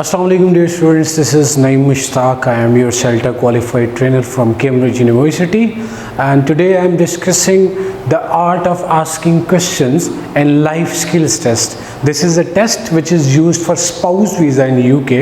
Assalamu alaikum dear students, this is Naeem Mushtaq. I am your CELT qualified trainer from Cambridge University, and today I am discussing the art of asking questions in life skills test. This is a test which is used for spouse visa in UK,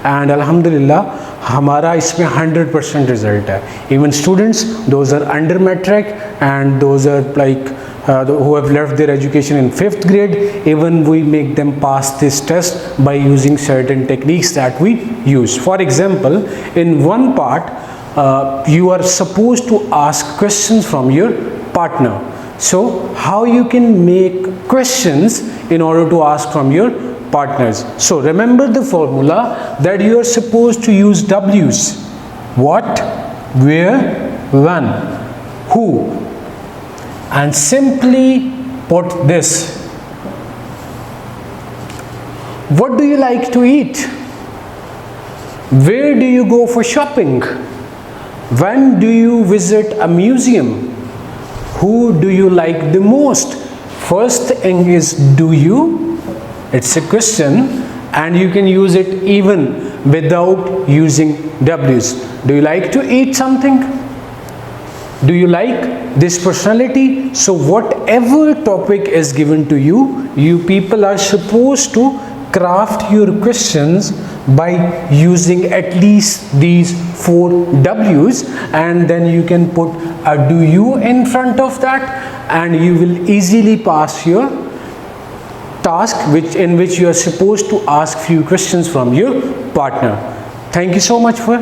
and alhamdulillah हमारा इसमें 100% result है. Even students, those are under matric and those are like who have left their education in 5th grade, even we make them pass this test by using certain techniques that we use. For example, in one part you are supposed to ask questions from your partner. So how you can make questions in order to ask from your partners? So remember the formula that you are supposed to use W's: what, where, when, who, and simply put this: what do you like to eat? Where do you go for shopping? When do you visit a museum? Who do you like the most? First thing is do you. It's a question and you can use it even without using W's. Do you like to eat something? Do you like this personality? So whatever topic is given to you, you people are supposed to craft your questions by using at least these 4 W's, and then you can put a do you in front of that and you will easily pass your task in which you are supposed to ask few questions from your partner. Thank you so much for